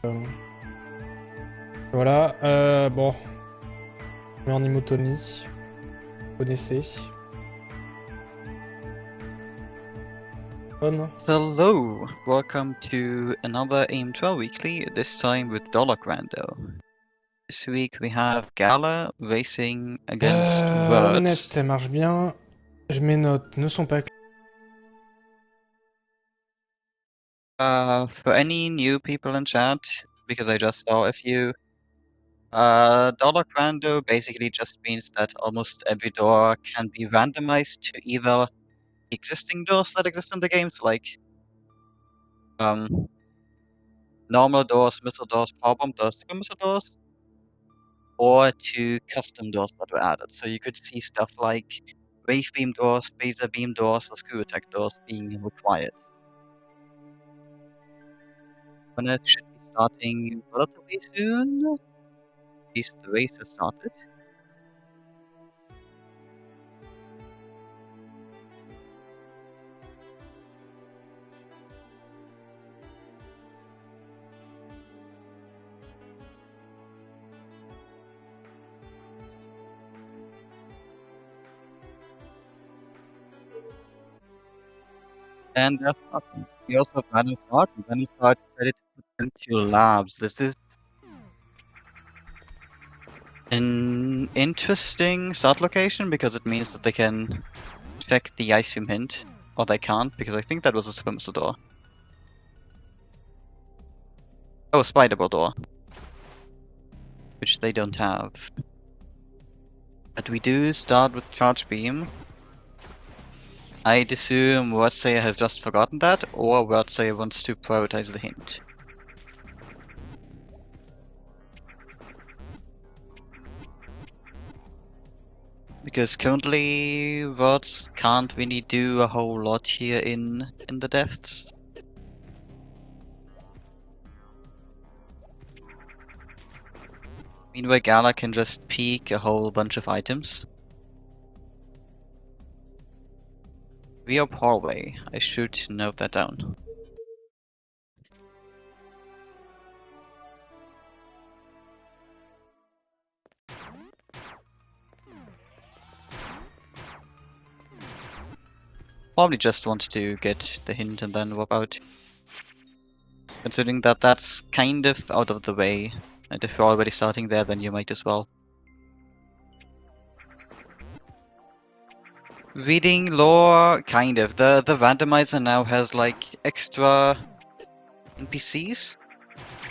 Euh, voilà, bon, je mets en hypotonie, vous connaissez. On. Hello, welcome to another AIM12 Weekly, this time with Dollar Grando. This week we have Gala racing against La manette, Words. elle marche bien. Mes notes ne sont pas claires. For any new people in chat, because I just saw a few, Dollar Grando basically just means that almost every door can be randomized to either existing doors that exist in the games, like um, normal doors, missile doors, power bomb doors, super missile doors, or to custom doors that were added. So you could see stuff like wave beam doors, laser beam doors, or screw attack doors being required. And it should be starting relatively soon. At least the race has started. And that's starting. We also have Random Start, and Random Start decided to put them to labs. This is an interesting start location because it means that they can check the ice cream hint, or they can't, because I think that was a super missile door. Oh, a spider ball door, which they don't have. But we do start with Charge Beam. I'd assume Wordsayer has just forgotten that, or Wordsayer wants to prioritize the hint. Because currently Words can't really do a whole lot here in the depths. Meanwhile, Gala can just peek a whole bunch of items. We are hallway. I should note that down. Probably just wanted to get the hint and then warp out. Considering that that's kind of out of the way. And if you're already starting there, then you might as well. Reading lore, kind of. The randomizer now has like extra NPCs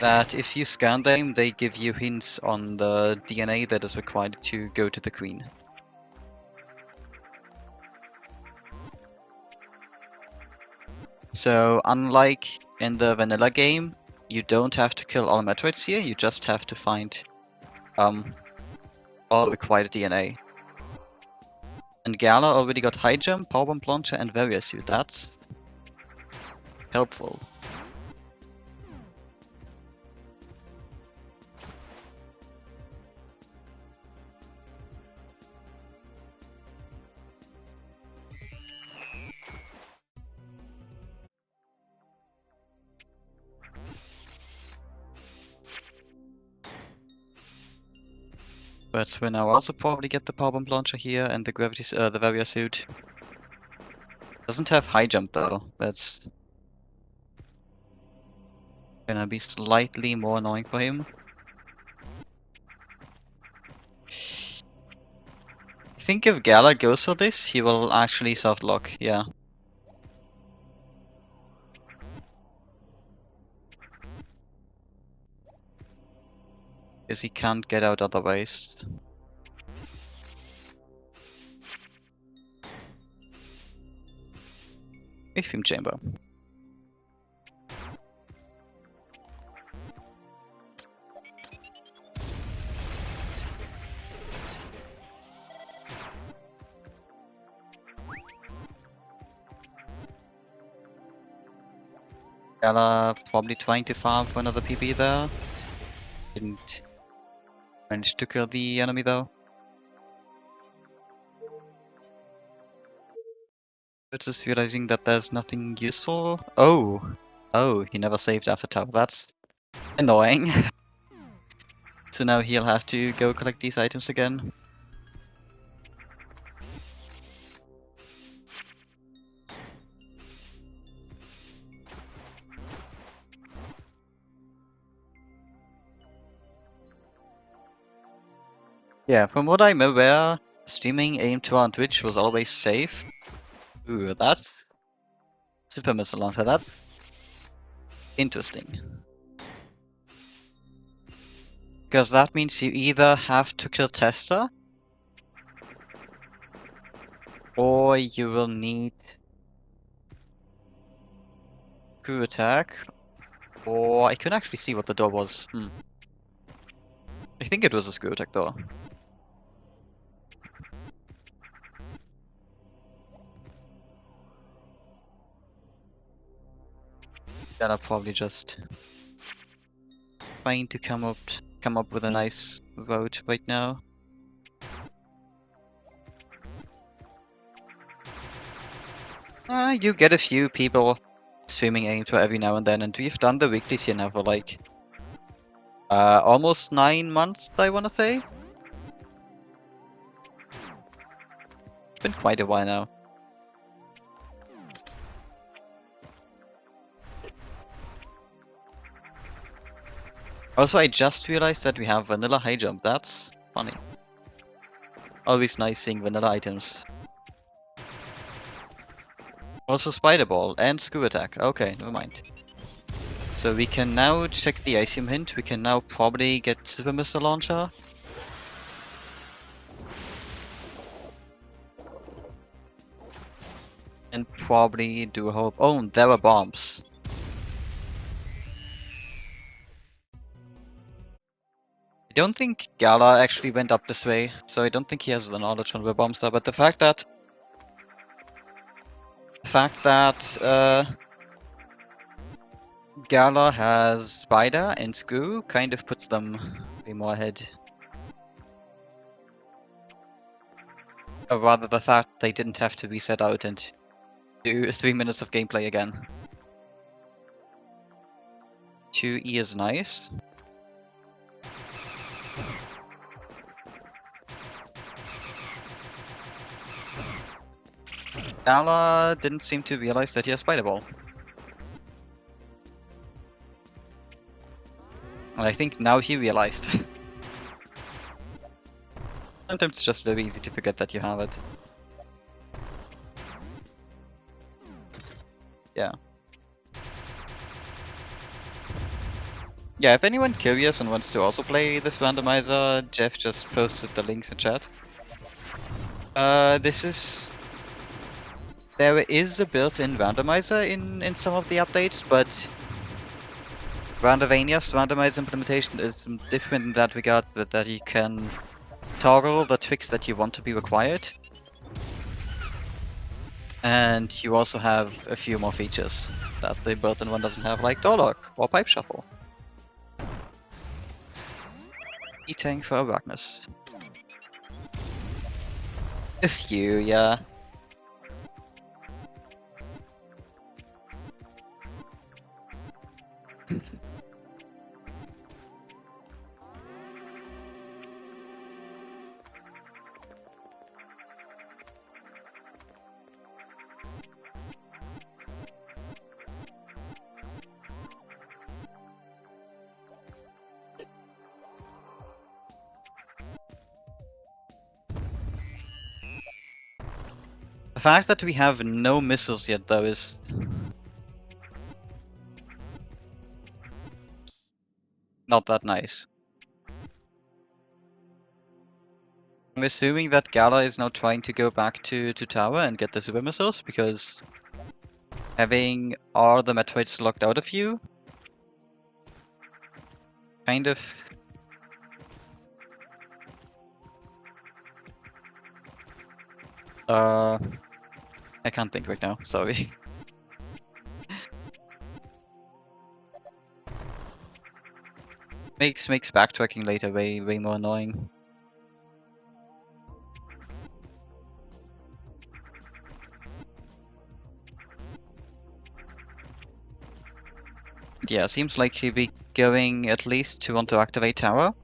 that if you scan them, they give you hints on the DNA that is required to go to the queen. So unlike in the vanilla game, you don't have to kill all Metroids here, you just have to find all required DNA. And Gala already got high jump, power bomb launcher, and warrior suit. That's helpful. But we now also probably get the power bomb launcher here and the the warrior suit. Doesn't have high jump though. That's gonna be slightly more annoying for him. I think if Gala goes for this, he will actually soft lock, yeah. Because he can't get out otherwise. Ifim chamber. Gala probably trying to farm for another PB there. Didn't manage to kill the enemy though. But just realizing that there's nothing useful. Oh! Oh, he never saved after tower. That's annoying. So now he'll have to go collect these items again. Yeah, from what I'm aware, streaming aim2 on Twitch was always safe. Ooh, that's super missile launcher. That's interesting. Because that means you either have to kill Tester, or you will need crew attack, or I couldn't actually see what the door was. I think it was a screw attack door. Then I'll probably just trying to come up with a nice road right now. You get a few people streaming aim2 every now and then, and we've done the weeklies here now for like almost 9 months, I wanna say. It's been quite a while now. Also, I just realized that we have vanilla high jump. That's funny. Always nice seeing vanilla items. Also spider ball and screw attack. Okay, never mind. So we can now check the Icium hint. We can now probably get super missile launcher. And probably do a whole... Oh, there are bombs. I don't think Gala actually went up this way, so I don't think he has the knowledge on where bombs are, but the fact that Gala has Spider and Screw kind of puts them way more ahead. Or rather, the fact they didn't have to reset out and do 3 minutes of gameplay again. 2E is nice. Gala didn't seem to realize that he has Spider Ball. And I think now he realized. Sometimes it's just very easy to forget that you have it. Yeah. Yeah, if anyone curious and wants to also play this randomizer, Jeff just posted the links in chat. There is a built-in randomizer in some of the updates, but Randovania's randomizer implementation is different in that regard, that you can toggle the tricks that you want to be required. And you also have a few more features that the built-in one doesn't have, like door lock or pipe shuffle. E-tank for Arachnis. A few, yeah. The fact that we have no missiles yet, though, is not that nice. I'm assuming that Gala is now trying to go back to tower and get the super missiles, because having all the Metroids locked out of you kind of... I can't think right now, sorry. makes backtracking later way more annoying. yeah, seems like he'll be going at least to want to activate tower.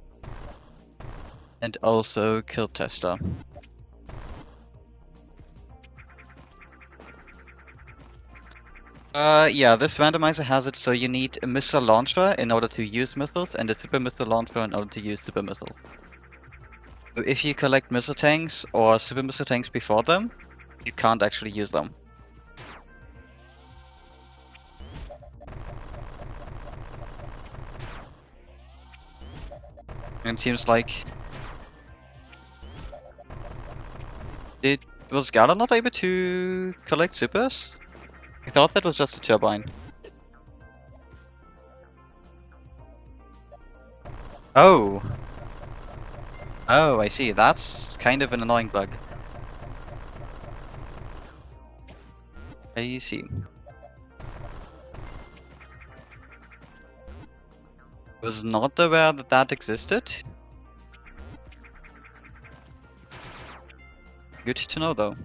And also kill tester. Yeah, this randomizer has it so you need a missile launcher in order to use missiles and a super missile launcher in order to use super missiles. So if you collect missile tanks or super missile tanks before them, you can't actually use them. And it seems like... Was Gala not able to collect supers? I thought that was just a turbine. Oh! Oh, I see. That's kind of an annoying bug. I see. Was not aware that that existed. Good to know, though.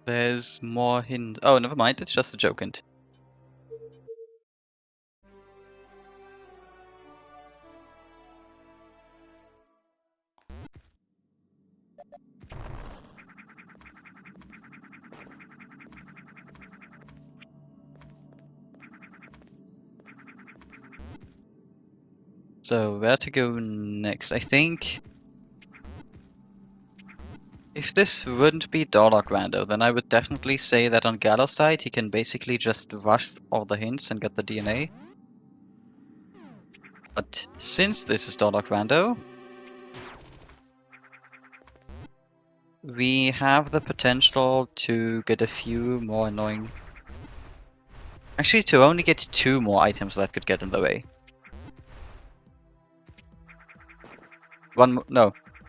There's more hints. Oh, never mind. It's just a jokant. So, where to go next? I think... If this wouldn't be Darlock Rando, then I would definitely say that on Gala's side, he can basically just rush all the hints and get the DNA. But since this is Darlock Rando, we have the potential to get a few more annoying... Actually, to only get 2 more items that could get in the way.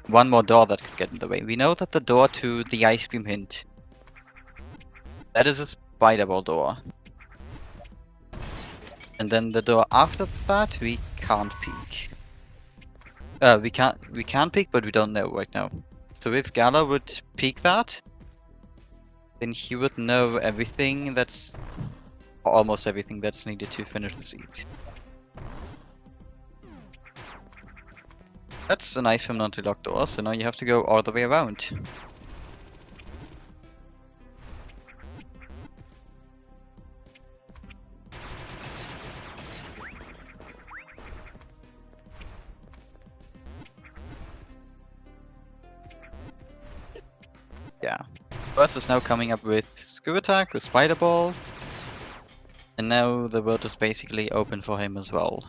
One more door that could get in the way. We know that the door to the ice beam hint, that is a spider ball door. And then the door after that we can't peek. We can peek, but we don't know right now. So if Gala would peek that, then he would know everything that's... almost everything that's needed to finish the siege. That's a nice permanently locked door, so now you have to go all the way around. Yeah. Burst is now coming up with Screw Attack, with Spider Ball. And now the world is basically open for him as well.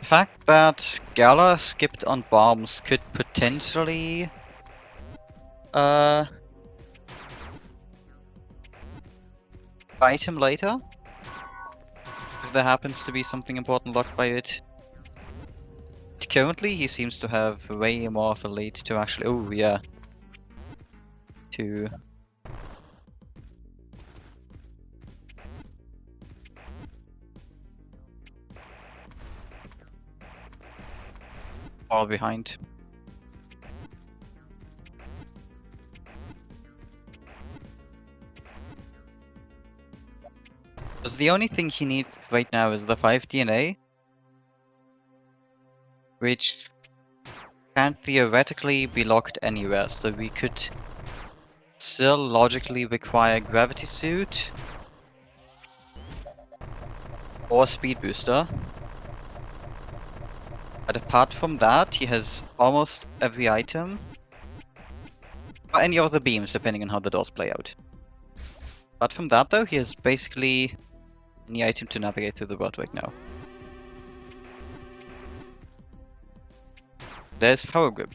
The fact that Gala skipped on bombs could potentially bite him later, if there happens to be something important locked by it. Currently he seems to have way more of a lead to actually... oh yeah. To... fall behind. Because the only thing he needs right now is the 5 DNA, which can theoretically be locked anywhere, so we could still logically require Gravity Suit or speed booster. But apart from that, he has almost every item. Or any of the beams, depending on how the doors play out. Apart from that, though, he has basically any item to navigate through the world right now. There's Power Grip.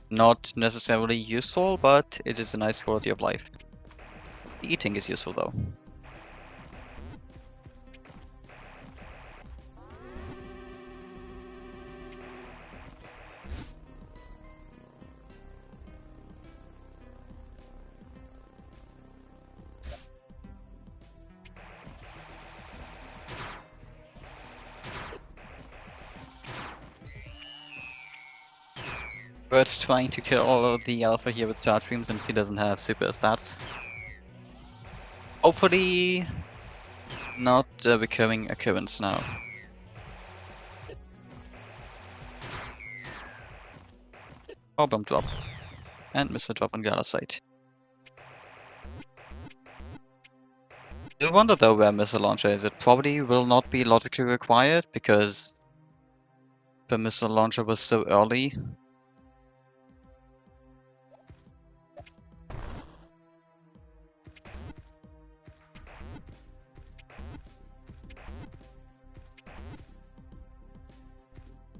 Not necessarily useful, but it is a nice quality of life. The eating is useful, though. Bird's trying to kill all of the alpha here with charge beams, and he doesn't have super stats. Hopefully not a recurring occurrence now. Problem drop. And Mr. Drop on Gala's side. I wonder though where Missile Launcher is. It probably will not be logically required because the Missile Launcher was so early.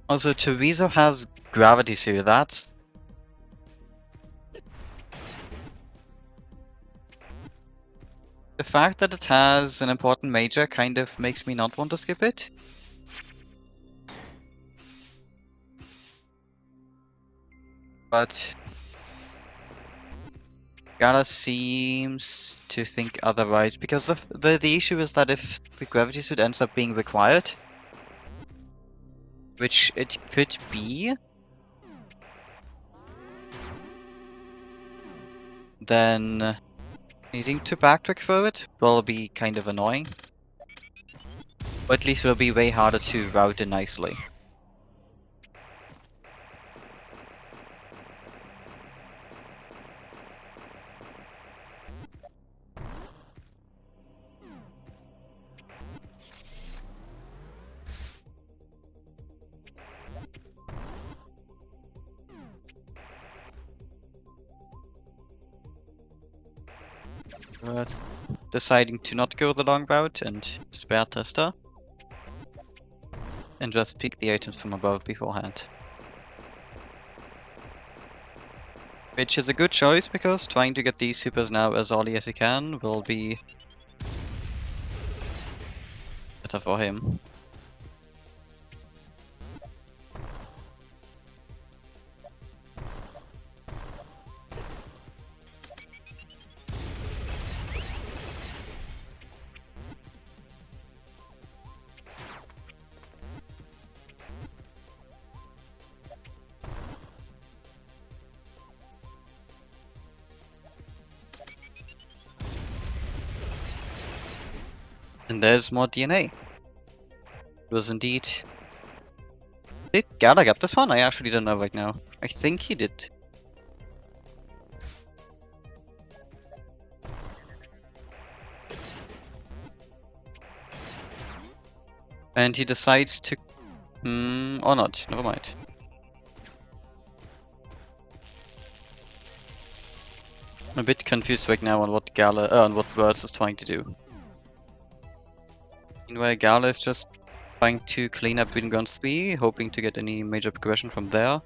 Also, Teresa has Gravity Suit. That's the fact that it has an important major kind of makes me not want to skip it. But Gala seems to think otherwise, because the issue is that if the Gravity Suit ends up being required, which it could be, then needing to backtrack for it will be kind of annoying. Or at least will be way harder to route it nicely. But deciding to not go the long route and spare Tester. And just pick the items from above beforehand. Which is a good choice, because trying to get these supers now as early as he can will be better for him. And there's more DNA. It was indeed... Did Gala get this one? I actually don't know right now. I think he did. And he decides to... or not. Never mind. I'm a bit confused right now on what Gala... on what Words is trying to do. Meanwhile, Gala is just trying to clean up Green Guns 3, hoping to get any major progression from there.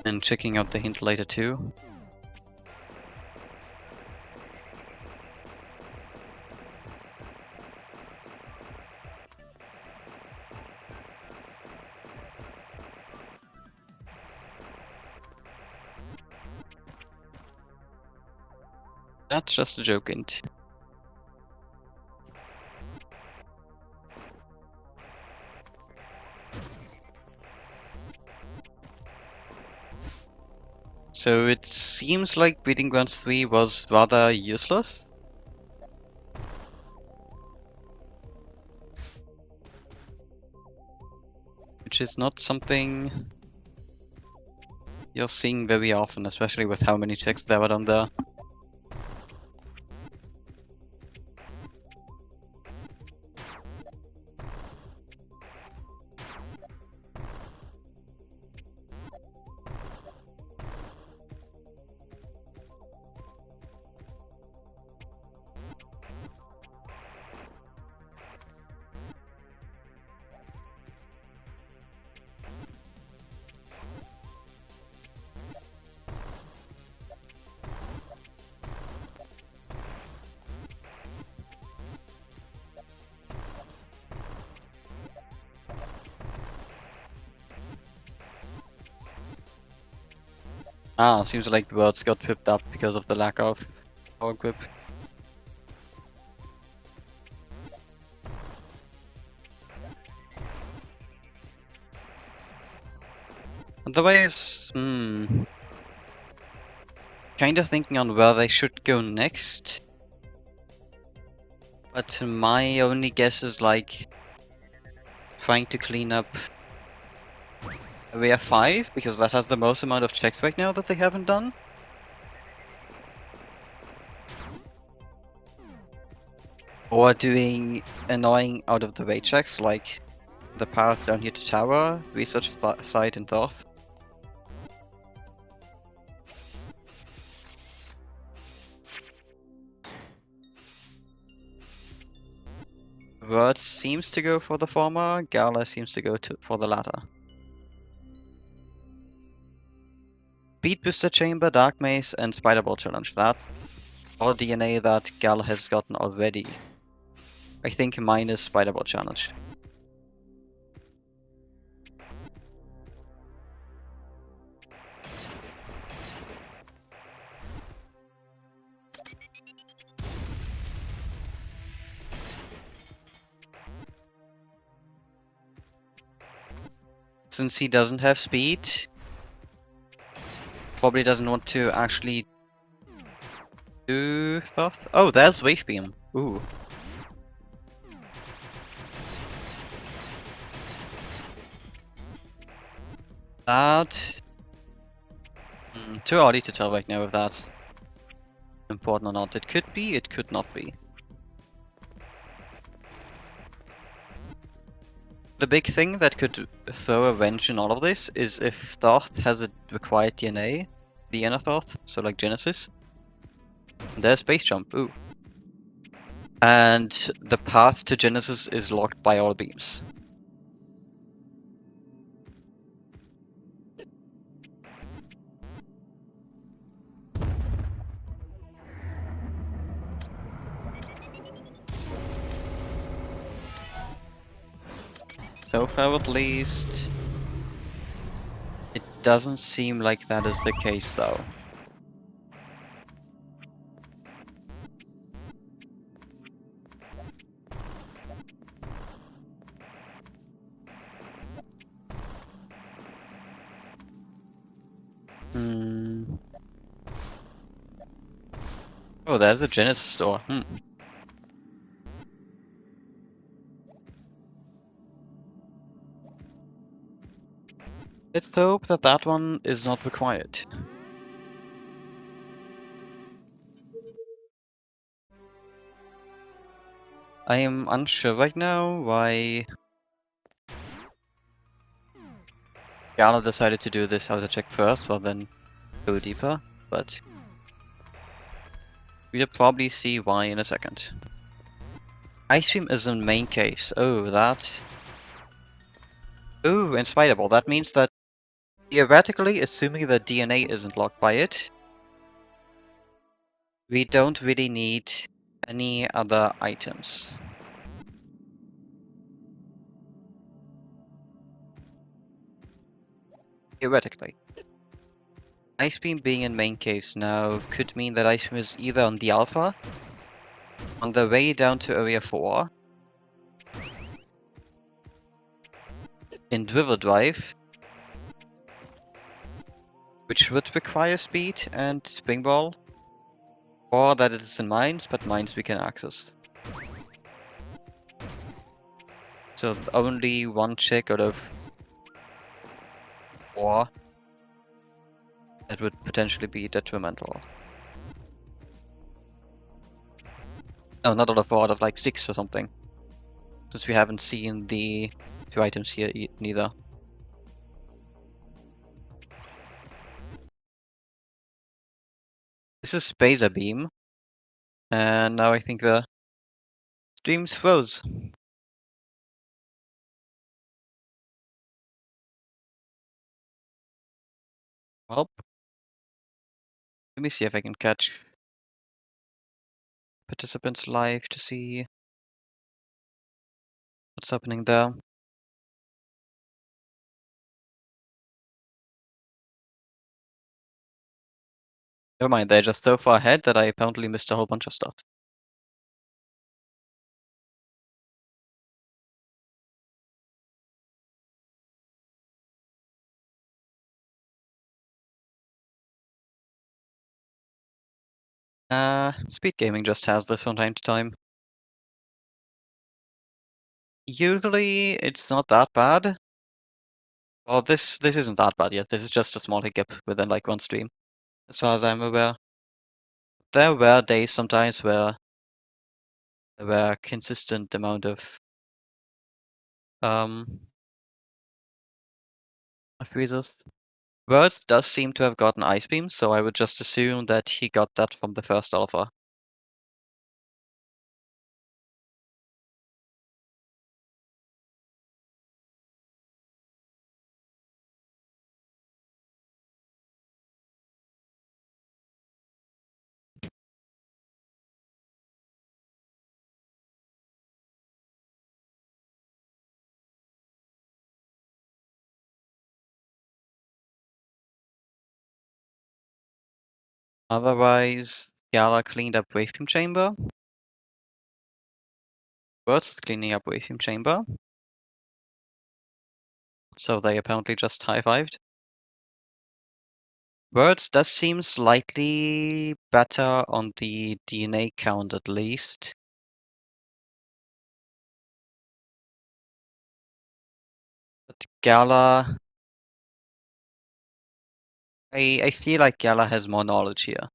And checking out the hint later too. That's just a joke, int. So it seems like Breeding Grounds 3 was rather useless. Which is not something you're seeing very often, especially with how many checks there are down there. Ah, seems like the words got tripped up because of the lack of power grip. Otherwise, kind of thinking on where they should go next. But my only guess is like trying to clean up Area 5, because that has the most amount of checks right now that they haven't done. Or doing annoying out of the way checks, like the path down here to Tower, research site in Thoth. Word seems to go for the former, Gala seems to go for the latter. Speed Booster Chamber, Dark Maze, and Spider Ball Challenge. That's all DNA that Gala has gotten already. I think minus Spider Ball Challenge. Since he doesn't have speed, probably doesn't want to actually do Thoth. Oh, there's Wave Beam. Ooh. That... too early to tell right now if that's important or not. It could be, it could not be. The big thing that could throw a wrench in all of this is if Thoth has a required DNA, the inner Thoth, so like Genesis. There's Space Jump, ooh. And the path to Genesis is locked by all beams. So far at least, it doesn't seem like that is the case though. Oh, there's a Genesis store. Let's hope that that one is not required. I am unsure right now why Gala decided to do this outer check first rather than go deeper, but we'll probably see why in a second. Ice Cream is in main case. Oh, that... Ooh, and Spider Ball. That means that theoretically, assuming the DNA isn't locked by it, we don't really need any other items. Theoretically. Ice Beam being in main case now could mean that Ice Beam is either on the Alpha, on the way down to Area 4, in Drivel Drive, which would require speed and Spring Ball, or that it is in Mines, but Mines we can access. So only one check out of 4 that would potentially be detrimental. No, not out of 4, out of like 6 or something. Since we haven't seen the 2 items here neither. This is Spacer Beam. And now I think the streams froze. Well, let me see if I can catch participants live to see what's happening there. Never mind, they're just so far ahead that I apparently missed a whole bunch of stuff. Speed gaming just has this from time to time. Usually, it's not that bad. Well, this isn't that bad yet. This is just a small hiccup within like one stream, as far as I'm aware. There were days sometimes where there were consistent amount of um freezes. Words does seem to have gotten Ice Beam, so I would just assume that he got that from the first alpha. Otherwise, Gala cleaned up Wavebeam Chamber. Words cleaning up Wavebeam Chamber. So they apparently just high-fived. Words does seem slightly better on the DNA count at least. But Gala, I feel like Gala has more knowledge here.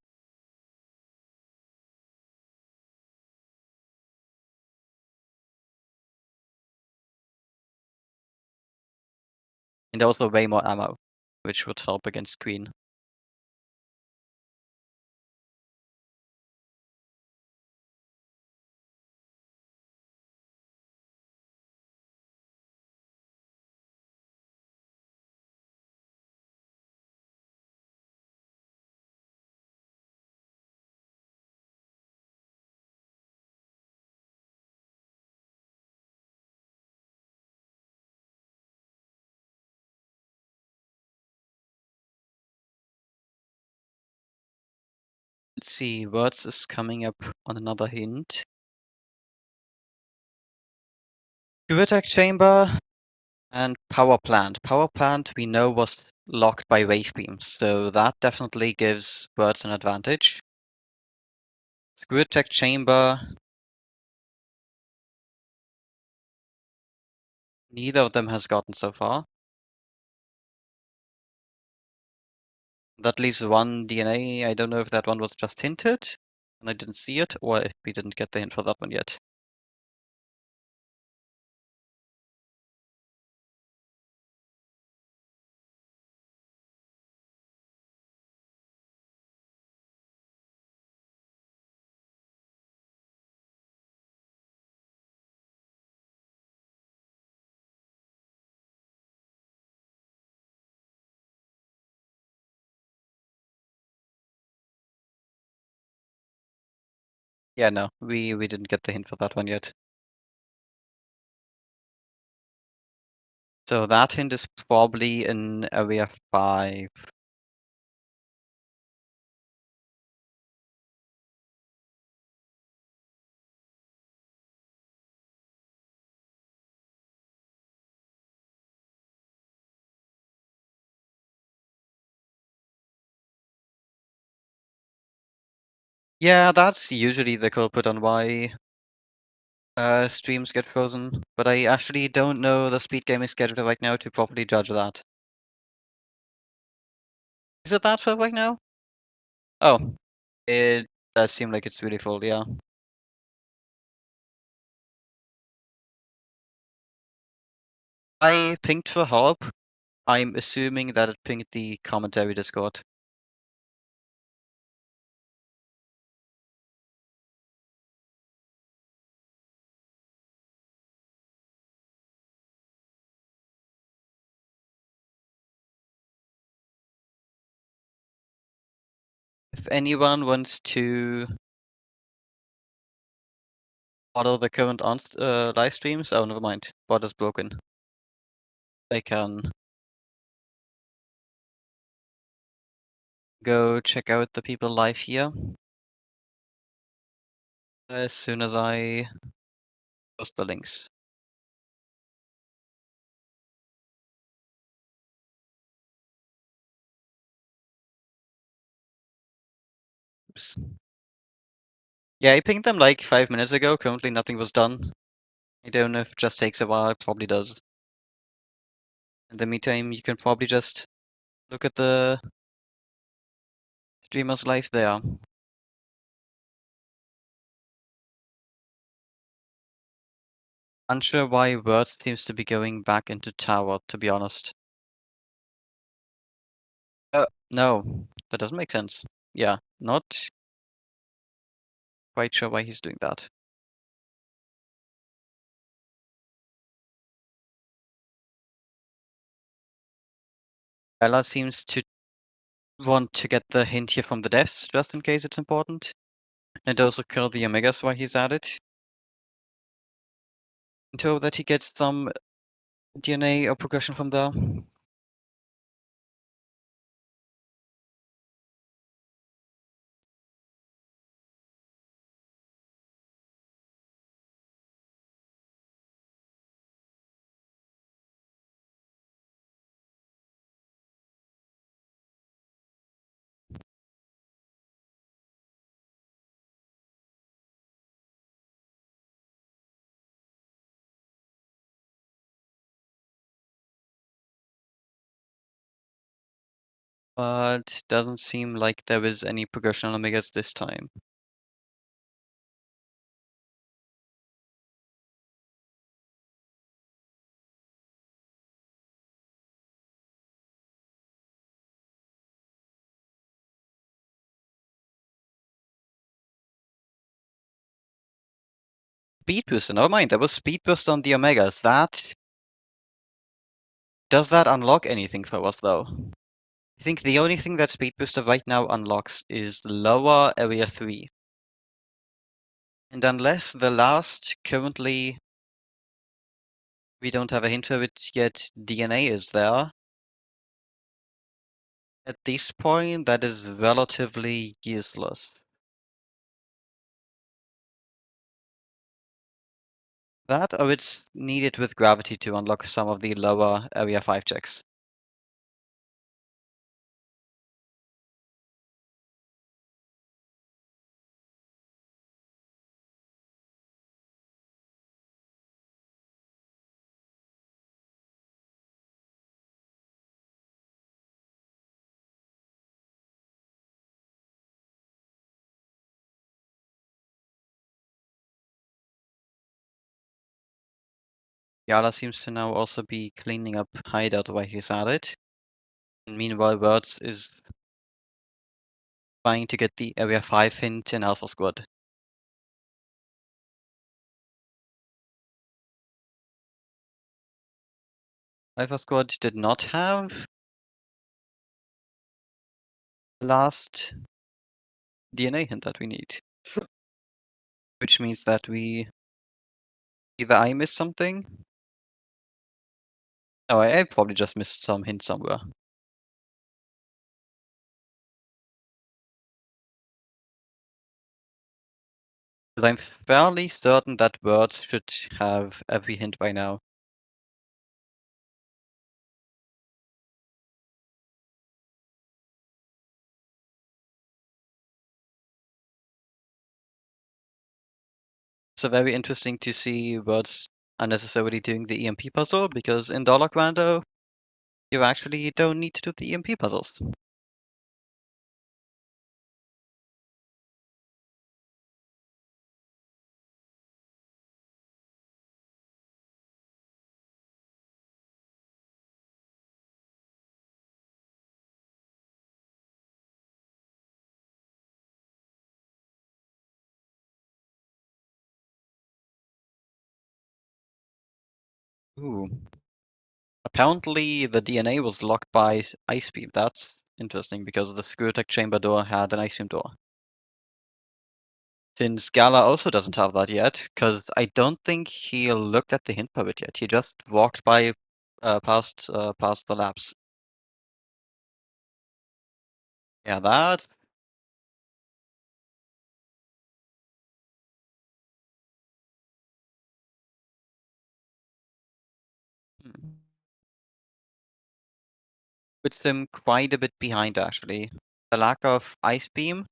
And also way more ammo, which would help against Queen. Let's see, Words is coming up on another hint. Attack Chamber and Power Plant. Power Plant we know was locked by Wave Beam, so that definitely gives Words an advantage. Attack Chamber, neither of them has gotten so far. That leaves one DNA. I don't know if that one was just hinted and I didn't see it, or if we didn't get the hint for that one yet. Yeah, no, we didn't get the hint for that one yet. So that hint is probably in area 5. Yeah, that's usually the culprit on why streams get frozen, but I actually don't know the speed gaming schedule right now to properly judge that. Is it that full right now? Oh, it does seem like it's really full, yeah. I pinged for help. I'm assuming that it pinged the commentary Discord. If anyone wants to follow the current live streams, oh, never mind. Bot is broken. They can go check out the people live here as soon as I post the links. Oops. Yeah, I pinged them like 5 minutes ago. Currently nothing was done. I don't know if it just takes a while. It probably does. In the meantime, you can probably just look at the streamers live there. Unsure why Word seems to be going back into tower, to be honest. No, that doesn't make sense. Yeah, not quite sure why he's doing that. Ella seems to want to get the hint here from the devs, just in case it's important. And also kill the Omegas while he's at it. Until that he gets some DNA or progression from there. But doesn't seem like there is any progression on Omegas this time. Speed booster, never mind, there was speed booster on the Omegas. Does that unlock anything for us though? I think the only thing that speed booster right now unlocks is lower area 3. And unless the last currently we don't have a hint of it yet, DNA is there. At this point, that is relatively useless. That or it's needed with gravity to unlock some of the lower area 5 checks. Yala seems to now also be cleaning up hideout while he's at it. And meanwhile, Words is trying to get the area 5 hint in Alpha Squad. Alpha Squad did not have the last DNA hint that we need. Which means that either I missed something. No, I probably just missed some hint somewhere. But I'm fairly certain that Words should have every hint by now. So very interesting to see Words unnecessarily doing the EMP puzzle, because in Dollar Grando, you actually don't need to do the EMP puzzles. Ooh. Apparently the DNA was locked by Ice Beam. That's interesting, because the Screwtech chamber door had an Ice Beam door. Since Gala also doesn't have that yet, because I don't think he looked at the hint puppet yet. He just walked by past the labs. Yeah, that. Hmm. Puts him quite a bit behind, actually. The lack of Ice Beam.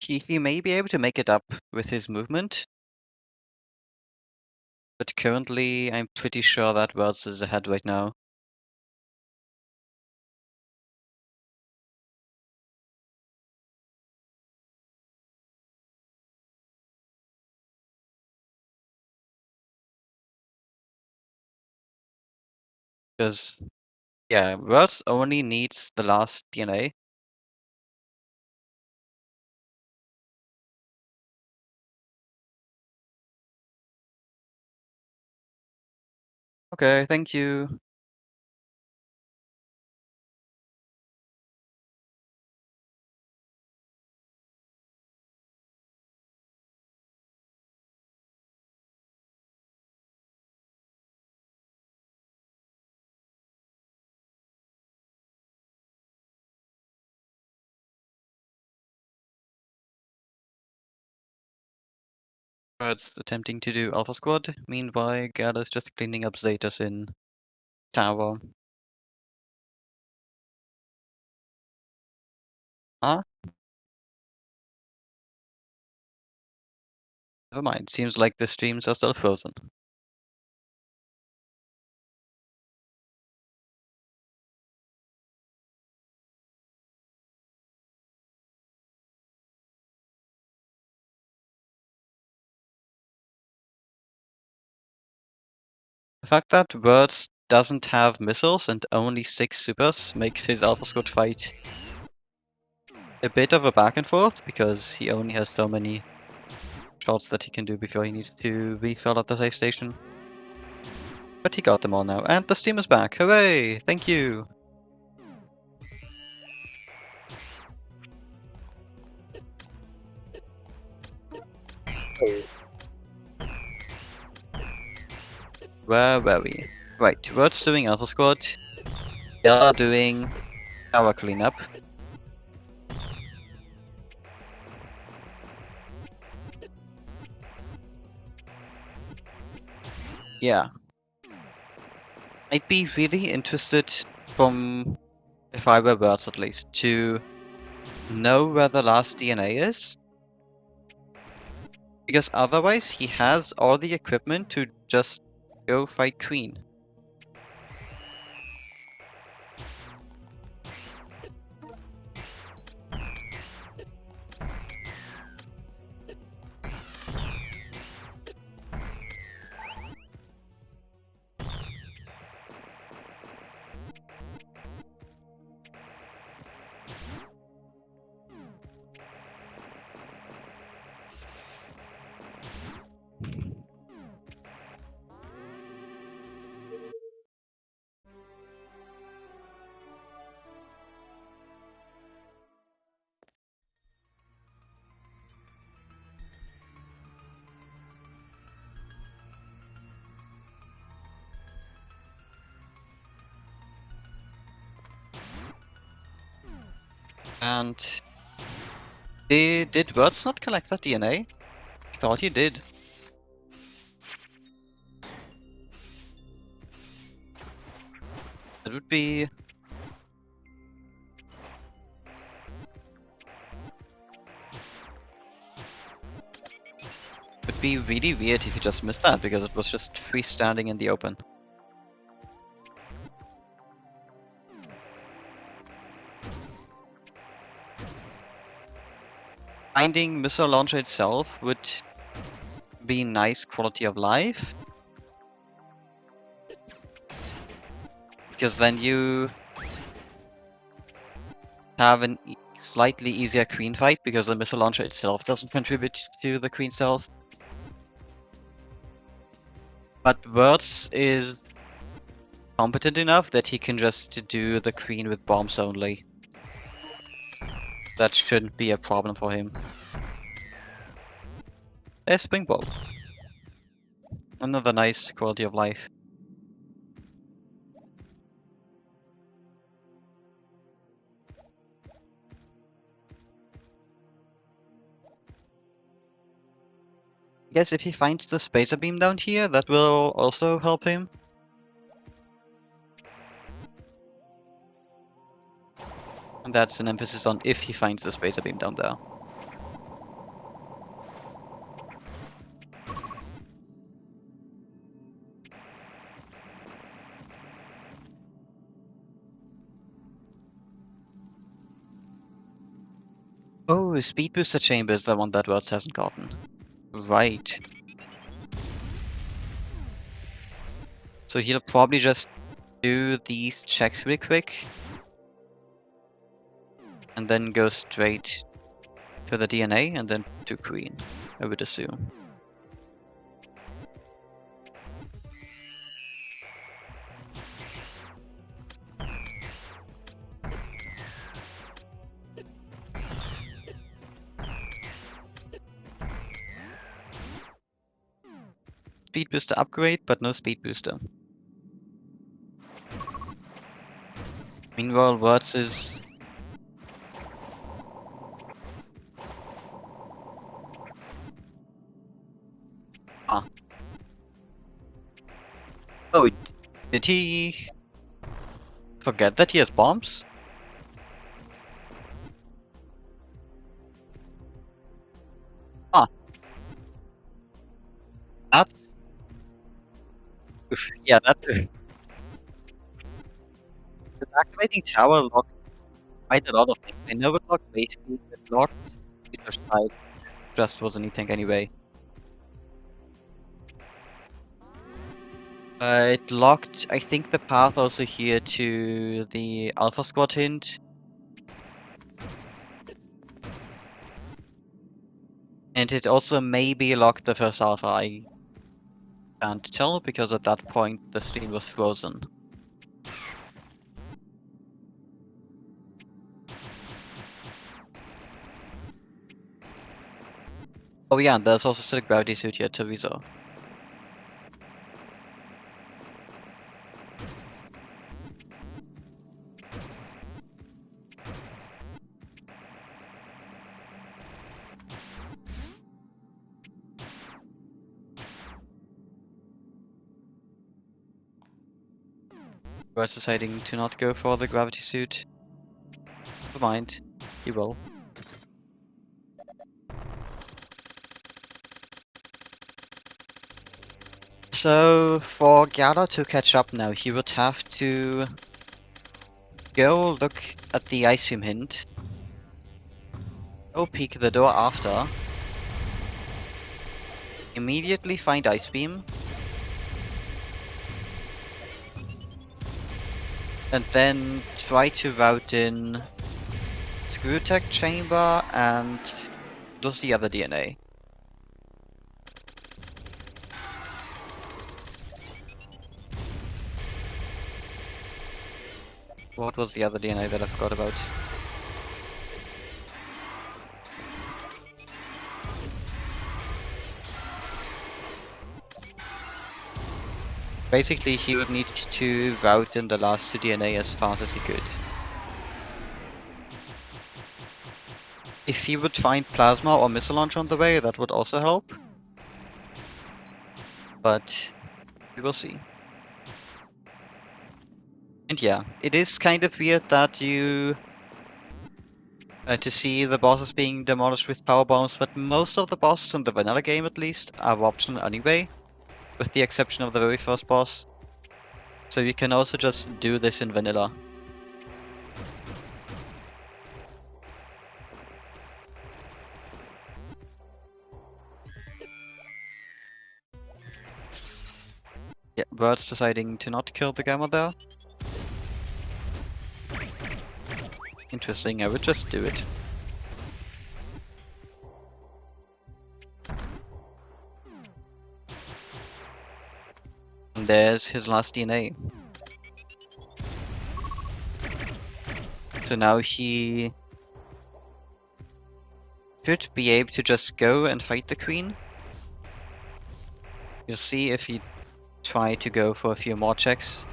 He may be able to make it up with his movement, but currently I'm pretty sure that Worlds is ahead right now. Because, yeah, Worlds only needs the last DNA. Okay, thank you. Worlds attempting to do Alpha Squad. Meanwhile, Gad is just cleaning up Zetas in Tower. Huh? Never mind. Seems like the streams are still frozen. The fact that Worlds doesn't have missiles and only 6 supers makes his Alpha Squad fight a bit of a back and forth because he only has so many shots that he can do before he needs to refill at the safe station. But he got them all now, and the stream is back. Hooray! Thank you! Where were we? Right, World's doing Alpha Squad. They are doing our cleanup. Yeah. I'd be really interested from, if I were Worlds at least, to know where the last DNA is. Because otherwise he has all the equipment to just go fight Queen. And did Worlds not collect that DNA? I thought he did. That would be really weird if he just missed that because it was just freestanding in the open. Finding missile launcher itself would be nice quality of life. Because then you have a slightly easier queen fight because the missile launcher itself doesn't contribute to the queen's health. But Words is competent enough that he can just do the queen with bombs only. That shouldn't be a problem for him. a spring ball. Another nice quality of life. I guess if he finds the spacer beam down here, that will also help him. And that's an emphasis on if he finds the spacer beam down there. Oh, speed booster chamber is the one that Words hasn't gotten. Right. So he'll probably just do these checks really quick. And then go straight to the DNA and then to Queen, I would assume. Speed booster upgrade, but no speed booster. Meanwhile, Words is... Ah. Oh, did he forget that he has bombs? Ah. That's... Oof, yeah, that's... The activating tower locked quite a lot of things. I know it locked base speed, it locked either side, just wasn't anything anyway. It locked, I think, the path also here to the Alpha Squad hint. And it also maybe locked the first Alpha, I can't tell, because at that point the stream was frozen. Oh yeah, and there's also still a gravity suit here to Viso. We're deciding to not go for the gravity suit. Never mind, he will. So for Gala to catch up now, he would have to go look at the ice beam hint. Go peek the door after. Immediately find ice beam. And then try to route in Screw Tech Chamber and does the other DNA. What was the other DNA that I forgot about? Basically, he would need to route in the last two DNA as fast as he could. If he would find Plasma or Missile Launch on the way, that would also help. But we will see. And yeah, it is kind of weird that you... to see the bosses being demolished with power bombs, but most of the bosses in the vanilla game at least are optional anyway, with the exception of the very first boss. So you can also just do this in vanilla. Yeah, Bird's deciding to not kill the Gamma there. Interesting, I would just do it. And there's his last DNA. So now he should be able to just go and fight the Queen. You'll see if you try to go for a few more checks.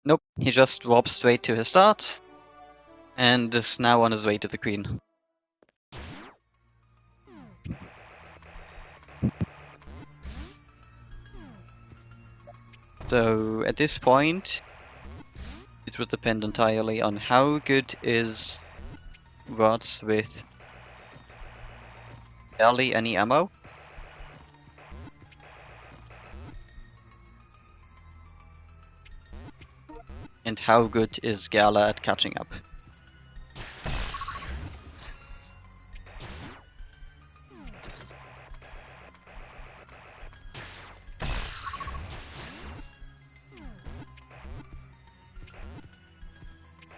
Nope, he just drops straight to his start, and is now on his way to the queen. So at this point, it would depend entirely on how good is Rods with barely any ammo. And how good is Gala at catching up.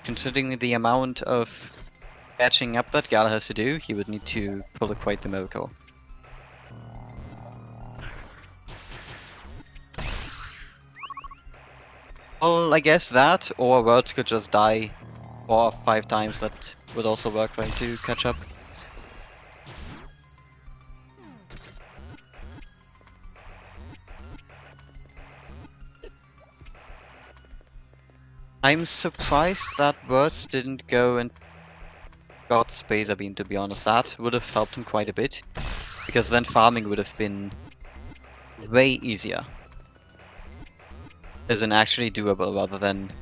Considering the amount of catching up that Gala has to do, he would need to pull quite the miracle. Well, I guess that, or Words could just die 4 or 5 times, that would also work for him to catch up. I'm surprised that Words didn't go and got Spacer Beam, to be honest. That would have helped him quite a bit, because then farming would have been way easier. As in actually doable, rather than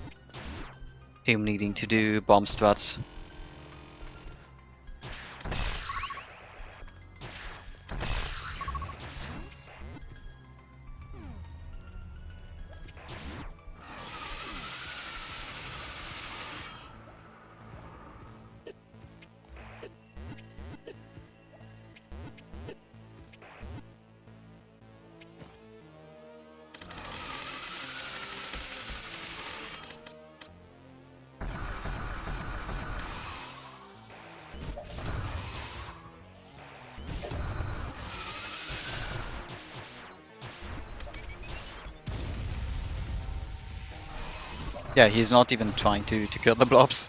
him needing to do bomb struts. Yeah, he's not even trying to kill the blobs.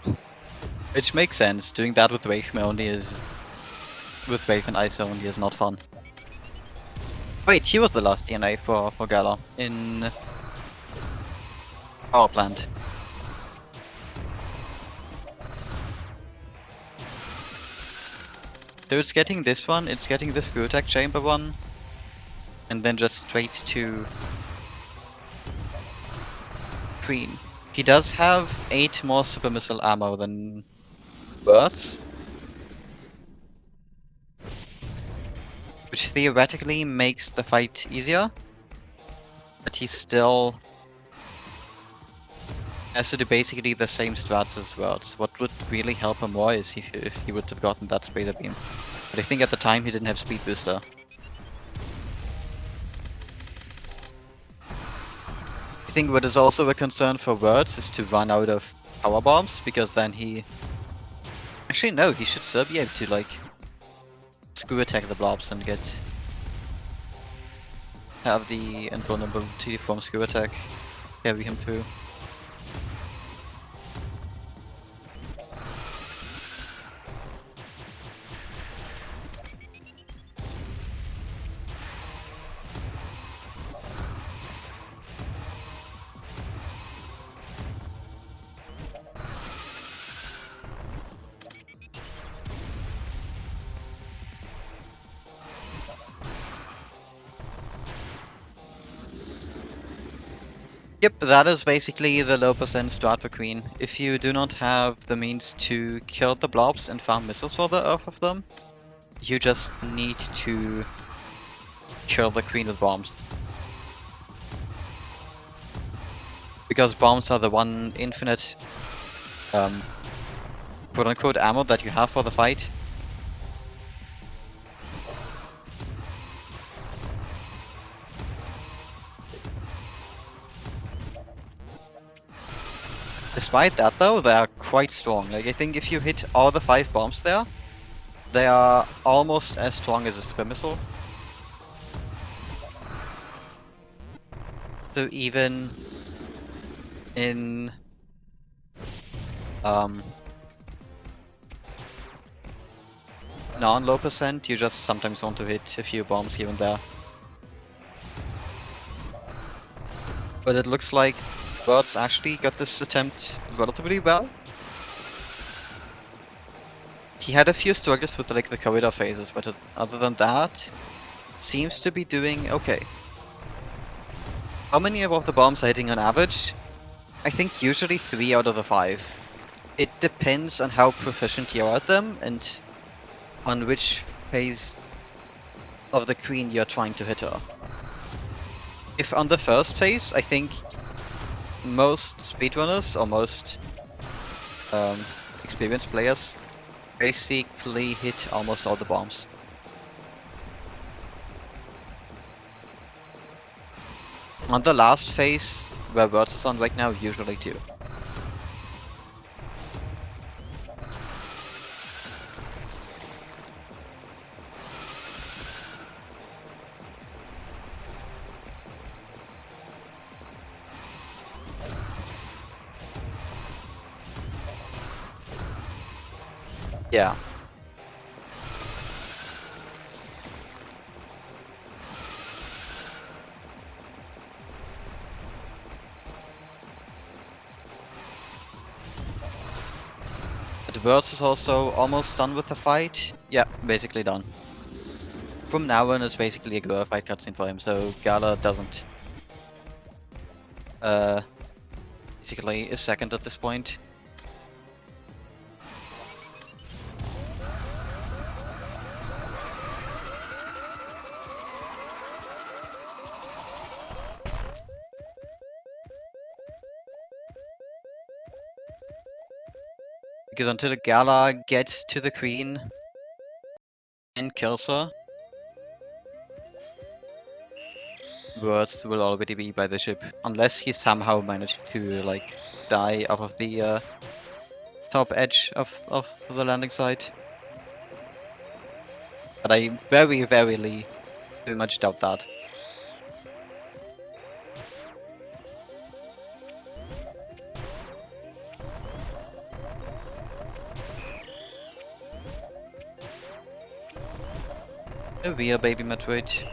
Which makes sense. Doing that with Wraith only is... with Wraith and Ice only is not fun. Wait, he was the last DNA for Gala in power plant. So it's getting this one, it's getting the screw attack chamber one, and then just straight to Queen. He does have 8 more super missile ammo than Birds, which theoretically makes the fight easier, but he still has to do basically the same strats as Words. What would really help him more is if he would have gotten that Spacer Beam. But I think at the time he didn't have Speed Booster. I think what is also a concern for Words is to run out of power bombs, because then he... Actually no, he should still be able to like screw attack the blobs and have the invulnerability from screw attack carry him through. Yep, that is basically the low percent strat for Queen. If you do not have the means to kill the blobs and farm missiles for the earth of them, you just need to kill the Queen with bombs. Because bombs are the one infinite quote-unquote ammo that you have for the fight. Despite that though, they are quite strong. Like I think if you hit all the 5 bombs there, they are almost as strong as a super missile. So even in non-low percent, you just sometimes want to hit a few bombs here and there. But it looks like Birds actually got this attempt relatively well. He had a few struggles with like the corridor phases, but other than that, seems to be doing okay. How many of the bombs are hitting on average? I think usually 3 out of the 5. It depends on how proficient you are at them and on which phase of the queen you're trying to hit her. If on the first phase, I think most speedrunners or most experienced players basically hit almost all the bombs. On the last phase, where Words is on right now, usually too. Yeah. But Words is also almost done with the fight. Yeah, basically done. From now on, it's basically a glorified cutscene for him, so Gala doesn't basically is second at this point. Because until Gala gets to the queen and kills her, Words will already be by the ship. Unless he somehow managed to like die off of the top edge of the landing site. But I very much doubt that. A real baby Metroid.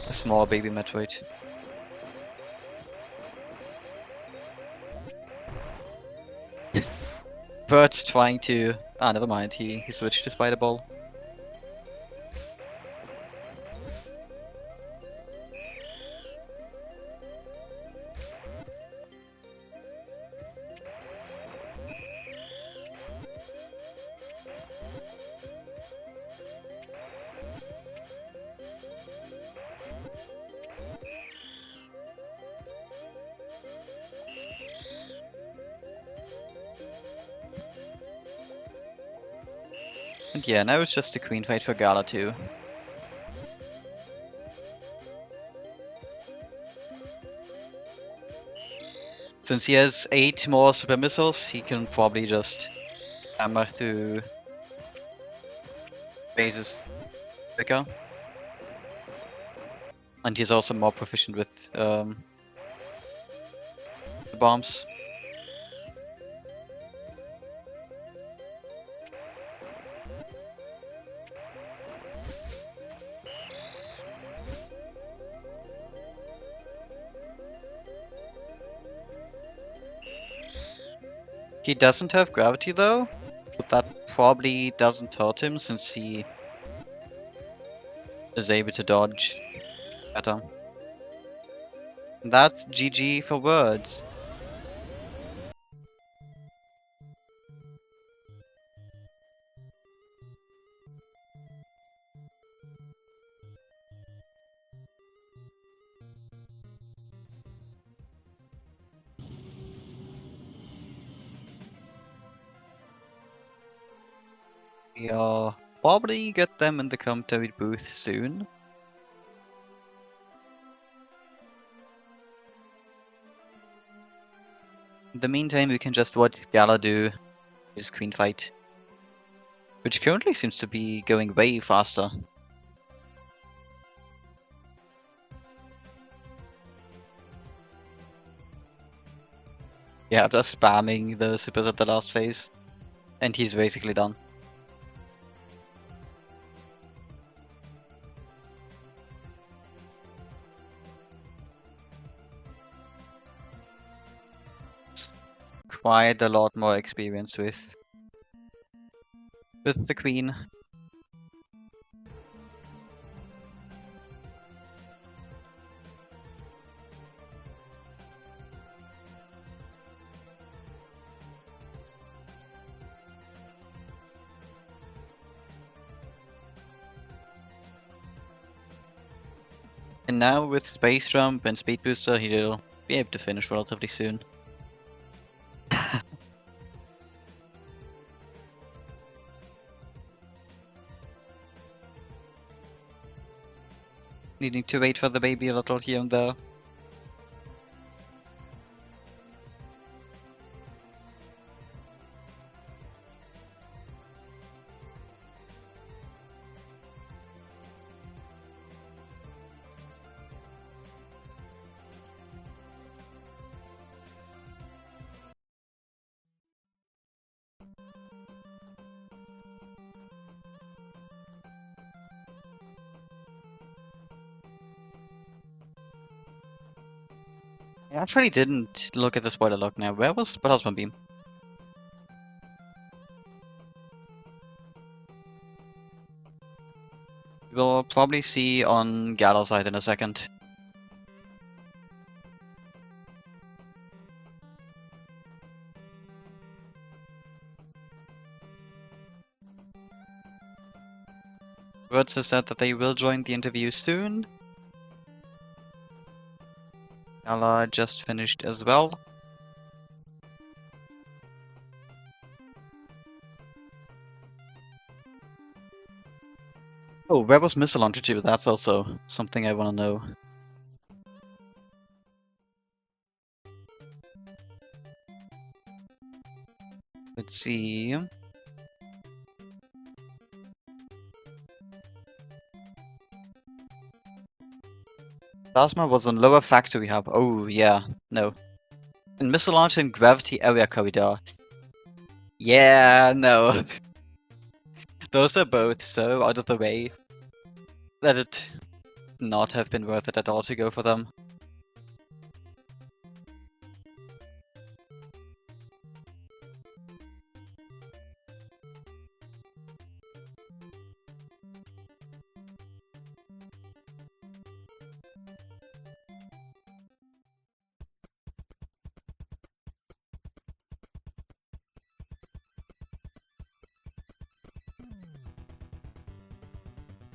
A small baby Metroid. Bird's trying to... Ah, never mind, he switched to Spider Ball. And yeah, now it's just a queen fight for Gala too. Since he has 8 more super missiles, he can probably just hammer through bases quicker. And he's also more proficient with the bombs. He doesn't have gravity though, but that probably doesn't hurt him since he is able to dodge better. And that's GG for words. We'll probably get them in the commentary booth soon. In the meantime, we can just watch Gala do his queen fight, which currently seems to be going way faster. Yeah, just spamming the supers at the last phase, and he's basically done. Quite a lot more experience with the queen. And now with Space Jump and Speed Booster, he'll be able to finish relatively soon. Needing to wait for the baby a little here and there. I actually didn't look at the spoiler log now. Where was Plasma Beam? We'll probably see on Gala's side in a second. Words has said that they will join the interview soon. Gala just finished as well. Oh, where was Missile Launcher? That's also something I want to know. Let's see. Plasma was on lower factory hub. Oh, yeah. No. And Missile Launcher in Gravity Area Corridor. Yeah, no. Those are both so out of the way that it not have been worth it at all to go for them.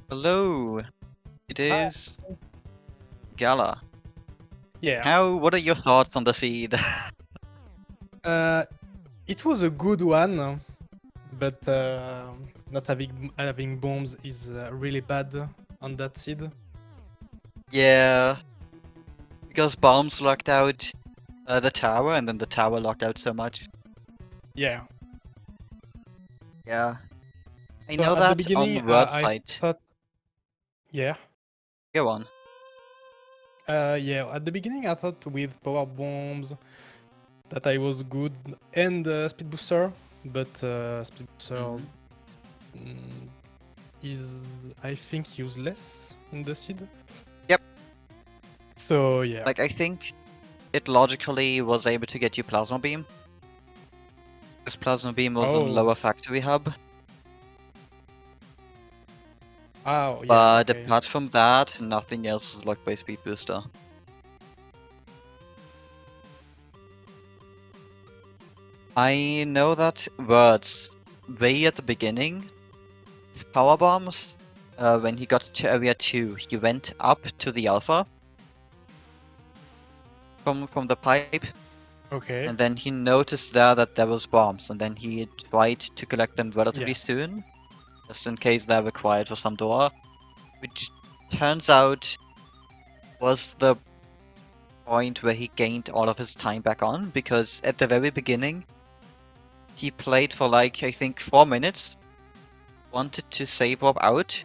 Hello, it is Gala. Yeah. What are your thoughts on the seed? It was a good one, but not having bombs is really bad on that seed. Yeah, because bombs locked out the tower, and then the tower locked out so much. Yeah. Yeah, I So know at the that beginning, on word I site. thought, yeah, Go on. yeah. At the beginning, I thought with power bombs that I was good and speed booster, but speed booster Mhm. is, I think, useless in the seed. Yep. So yeah. Like I think it logically was able to get you Plasma Beam. This Plasma Beam was on Oh. lower factory hub. Oh yeah. But Okay. apart from that, nothing else was locked by Speed Booster. I know that words way at the beginning, with power bombs, when he got to area 2, he went up to the alpha from the pipe, Okay. and then he noticed that there was bombs, and then he tried to collect them relatively Yeah. soon, just in case they're required for some door, which turns out was the point where he gained all of his time back on, because at the very beginning, he played for like, I think 4 minutes, wanted to save warp out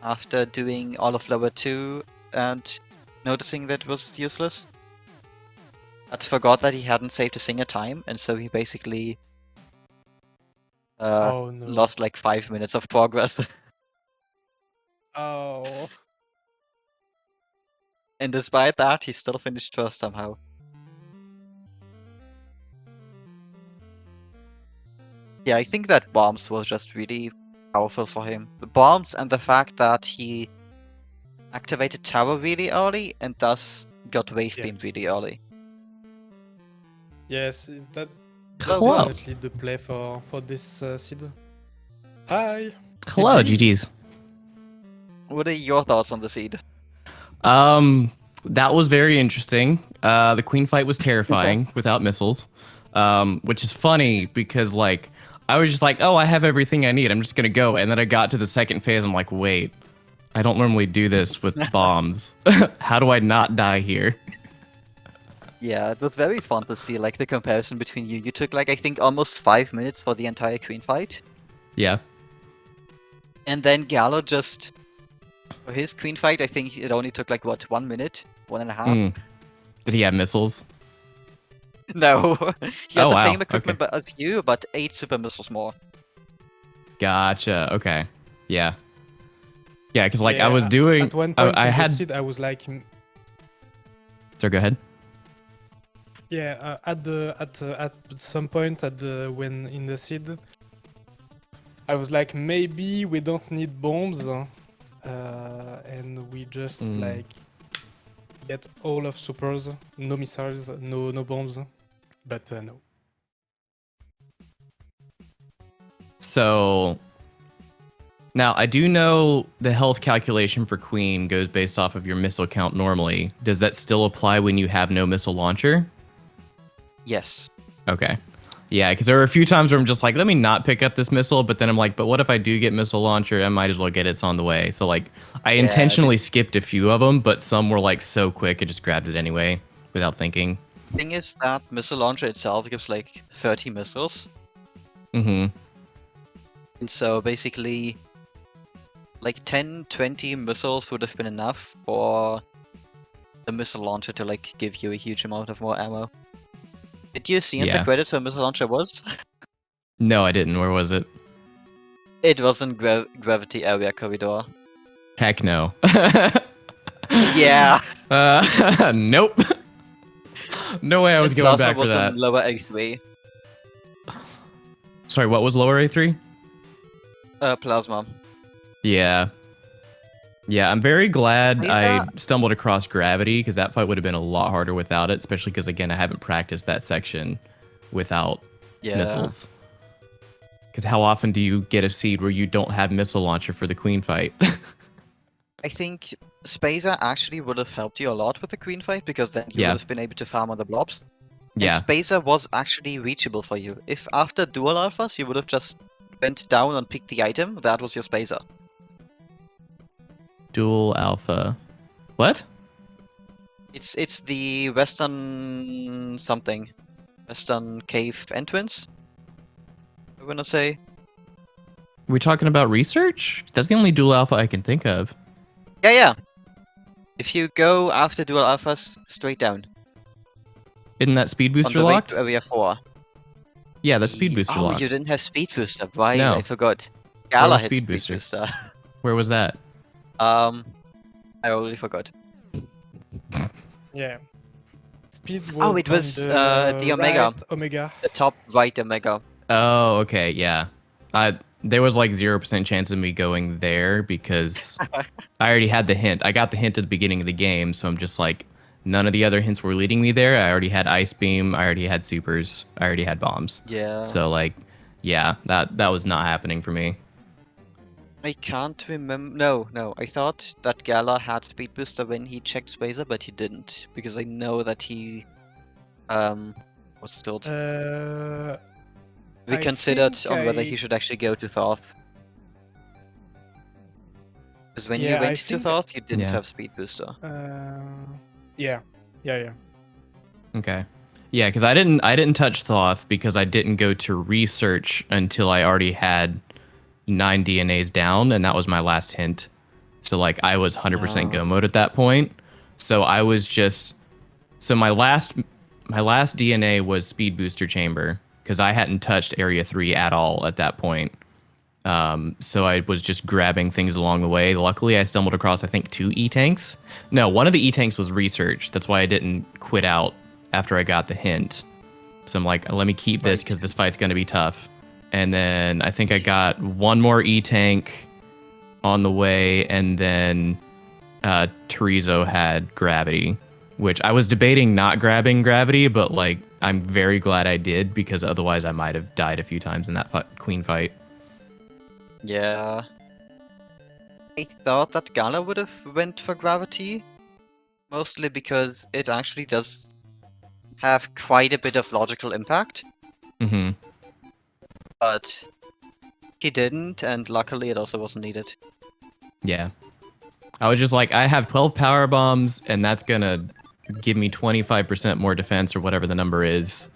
after doing all of level 2 and noticing that it was useless. But forgot that he hadn't saved a single time, and so he basically Oh no. lost like 5 minutes of progress. Oh. And despite that, he still finished first somehow. Yeah, I think that bombs was just really powerful for him. The bombs and the fact that he activated tower really early and thus got wave Yeah. beam really early. Yes, that Hello. definitely the play for this seed. Hi. Hello, GG. GG's. What are your thoughts on the seed? That was very interesting. The queen fight was terrifying without missiles, which is funny because like I was just like, oh, I have everything I need. I'm just gonna go, and then I got to the second phase. I'm like, wait, I don't normally do this with bombs. How do I not die here? Yeah, it was very fun to see like the comparison between you. You took like I think almost 5 minutes for the entire queen fight. Yeah. And then Gallo just for his queen fight, I think it only took like what, 1 minute? 1.5? Did he have missiles? No. He had Oh, the wow. same equipment Okay. as you, but 8 super missiles more. Gotcha. Okay. Yeah. Yeah, because like I Yeah, was doing, at one point I in had. the seed, I was like, Sorry, go ahead. yeah, at some point when in the seed, I was like, maybe we don't need bombs, and we just like get all of supers, no missiles, no bombs, but no. So now I do know the health calculation for Queen goes based off of your missile count normally. Does that still apply when you have no missile launcher? Yes. Okay. Yeah, because there were a few times where I'm just like, let me not pick up this missile, but then I'm like, but what if I do get missile launcher? I might as well get it. It's on the way. So like, I Yeah, intentionally skipped a few of them, but some were like so quick, I just grabbed it anyway without thinking. Thing is that missile launcher itself gives like 30 missiles. Mm-hmm. And so basically like 10, 20 missiles would have been enough for the missile launcher to like give you a huge amount of more ammo. Did you see in the Yeah. credits where missile launcher was? No, I didn't. Where was it? It was in gravity area corridor. Heck no. Yeah. Nope. No way I was And going Plasma back for was that. on lower A3. Sorry, what was lower A3? Plasma. Yeah. Yeah, I'm very glad These I are- stumbled across Gravity, because that fight would have been a lot harder without it, especially because, again, I haven't practiced that section without Yeah. missiles. Because how often do you get a seed where you don't have missile launcher for the queen fight? I think Spacer actually would have helped you a lot with the queen fight, because then you Yeah. would have been able to farm on the blobs. Yeah. And Spacer was actually reachable for you. If after dual alphas you would have just went down and picked the item, that was your Spacer. Dual alpha. What? It's the western something. Western cave entrance? I'm gonna say. Are we talking about research? That's the only dual alpha I can think of. Yeah, yeah. If you go after dual alphas, straight down. Isn't that speed On booster the way locked? to area 4. Yeah, that's speed booster Oh, locked. you didn't have speed booster, right? No. I forgot. Where Gala was had speed speed booster? booster. Where was that? I already forgot. Yeah. Speed was Oh, it was on the Omega. right Omega. The top right Omega. Oh, okay, yeah. There was like 0% chance of me going there because I already had the hint. I got the hint at the beginning of the game, so I'm just like, none of the other hints were leading me there. I already had Ice Beam, I already had Supers, I already had Bombs. Yeah. So like, yeah, that was not happening for me. I can't remember. No. I thought that Gala had speed booster when he checked Spacer, but he didn't because I know that he what's it called? Reconsidered think on whether I- he should actually go to Thoth. Because when you Yeah, I went to think- Thoth, you didn't Yeah. have speed booster. Yeah. Okay. Yeah, because I didn't touch Thoth because I didn't go to research until I already had 9 DNAs down, and that was my last hint. So like I was 100% go mode at that point. So I was just my last DNA was speed booster chamber because I hadn't touched area 3 at all at that point. So I was just grabbing things along the way. Luckily, I stumbled across I think 2 E-tanks. No, one of the E-tanks was research. That's why I didn't quit out after I got the hint. So I'm like, let me keep this because this fight's gonna be tough. And then I think I got one more E-tank on the way, and then Terizo had gravity, which I was debating not grabbing gravity, but like I'm very glad I did because otherwise I might have died a few times in that queen fight. Yeah. I thought that Gala would have went for gravity, mostly because it actually does have quite a bit of logical impact, Mm-hmm. but he didn't, and luckily it also wasn't needed. Yeah. I was just like, I have 12 power bombs, and that's gonna give me 25% more defense or whatever the number is.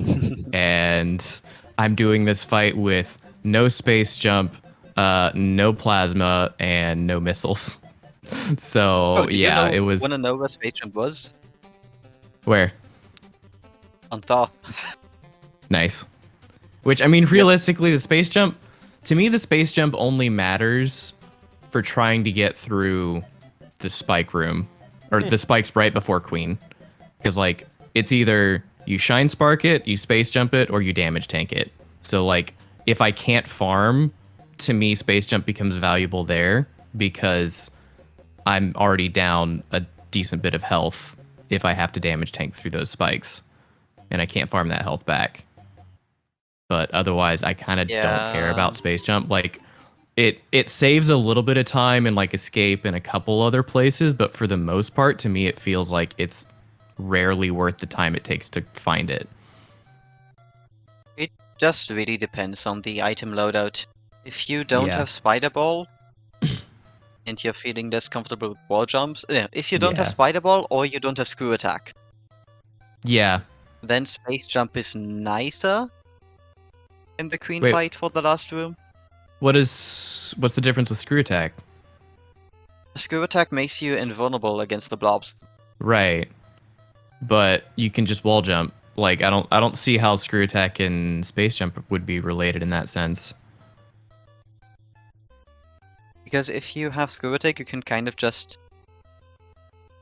And I'm doing this fight with no space jump, no plasma, and no missiles. So yeah, it was. Wanna know where Space Jump was? Where? On Thor. Nice. Which, I mean, realistically, the space jump, to me, the space jump only matters for trying to get through the spike room, or the spikes right before Queen. Because, like, it's either you shine spark it, you space jump it, or you damage tank it. So, like, if I can't farm, to me, space jump becomes valuable there because I'm already down a decent bit of health if I have to damage tank through those spikes. And I can't farm that health back. But otherwise, I kind of don't care about space jump. Like, it saves a little bit of time and like escape in a couple other places, but for the most part, to me, it feels like it's rarely worth the time it takes to find it. It just really depends on the item loadout. If you don't Yeah. have Spider Ball, and you're feeling less comfortable with wall jumps, if you don't have Yeah. Spider Ball or you don't have Screw Attack, Yeah. then Space Jump is nicer in the Queen Wait. fight for the last room. What's the difference with screw attack? Screw Attack makes you invulnerable against the blobs. Right. But you can just wall jump. Like, I don't see how screw attack and space jump would be related in that sense. Because if you have Screw Attack, you can kind of just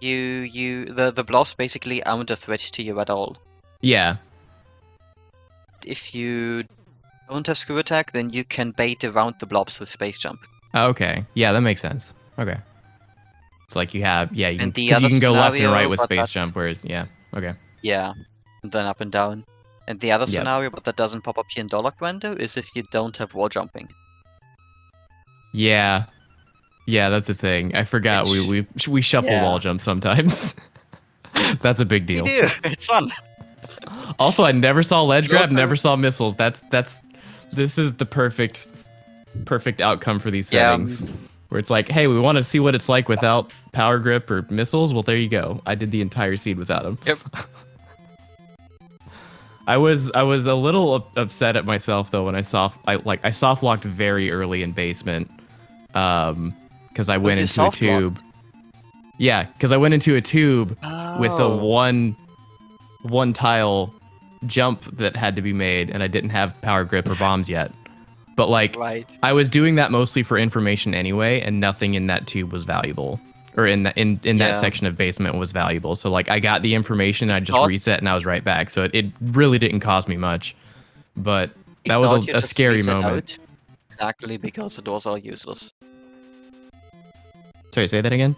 the blobs basically aren't a threat to you at all. Yeah. If you don't have Screw Attack, then you can bait around the blobs with Space Jump. Okay. Yeah, that makes sense. Okay. It's like you have, yeah, you And can, the 'cause other you can go left and scenario, right with but space that's- jump, whereas, yeah, okay. Yeah, and then up and down. And the other Yep. scenario, but that doesn't pop up here in Dollar Quando, is if you don't have wall jumping. Yeah. Yeah, that's a thing. I forgot we shuffle Yeah. wall jump sometimes. That's a big deal. We do. It's fun. Also, I never saw ledge grab, Also- never saw missiles. This is the perfect outcome for these Yeah, settings. Where it's like, hey, we want to see what it's like without power grip or missiles. Well, there you go. I did the entire seed without them. Yep. I was a little upset at myself though when I soft locked very early in basement, because I went you into a soft locked? tube. Yeah, because I went into a tube with a Oh. one tile jump that had to be made, and I didn't have power grip or bombs yet. But like, Right. I was doing that mostly for information anyway, and nothing in that tube was valuable, or in that Yeah. section of basement was valuable. So like, I got the information, I just thought- reset, and I was right back. So it really didn't cost me much, but I that was thought you a just scary reset moment. out, exactly because the doors are useless. Sorry, say that again.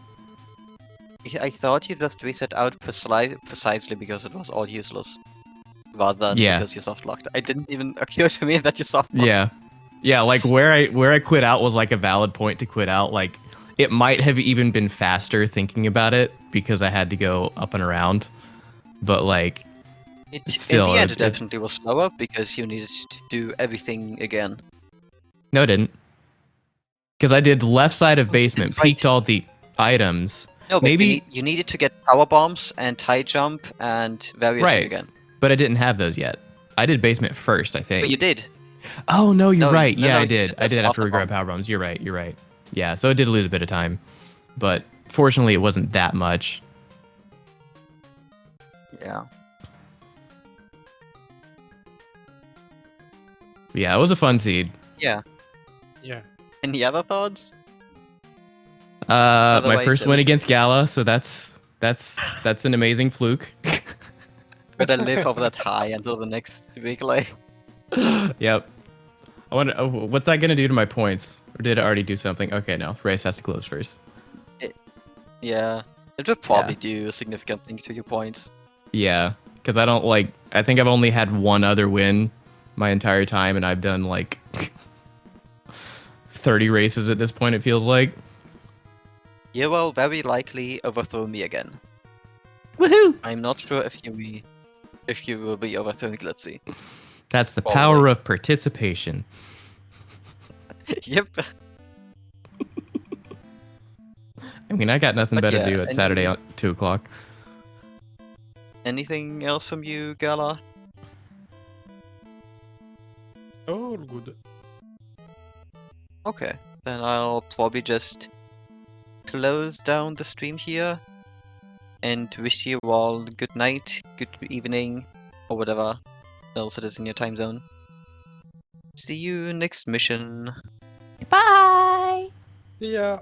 I thought you just reset out precisely because it was all useless. Rather than Yeah. because you soft locked. It didn't even occur to me that you soft locked. Yeah, like where I quit out was like a valid point to quit out. Like, it might have even been faster thinking about it because I had to go up and around, but like, still, In the end, it- it definitely was slower because you needed to do everything again. no, it didn't. Because I did left side of basement, Right. peeked all the items, No, but Maybe- you needed to get power bombs and tie jump and various shit Right. again. But I didn't have those yet. I did basement first, I think. But you did. Oh no, you're No, right. no, Yeah, no, I you did. did I this did have to after regrab bomb. power bombs. You're right. You're right. Yeah, so it did lose a bit of time, but fortunately, it wasn't that much. Yeah. Yeah, it was a fun seed. Yeah. Yeah. Any other thoughts? My Otherwise, first I win mean- against Gala, so that's an amazing fluke. Better live off that high until the next week, like. Yep. I wonder what's that gonna do to my points, or did it already do something? Okay, no. Race has to close first. Yeah. It would probably do significant things to your points. Yeah, because I don't like. I think I've only had one other win my entire time, and I've done like 30 races at this point. It feels like. You will very likely overthrow me again. Woohoo! I'm not sure if you will be overthrown Glitzy. That's the Probably. power of participation. Yep. I mean, I got nothing But better yeah, to do at any- Saturday at 2 o'clock. Anything else from you, Gala? All good. Okay, then I'll probably just close down the stream here and wish you all good night, good evening, or whatever else it is in your time zone. See you next mission. Bye! Yeah.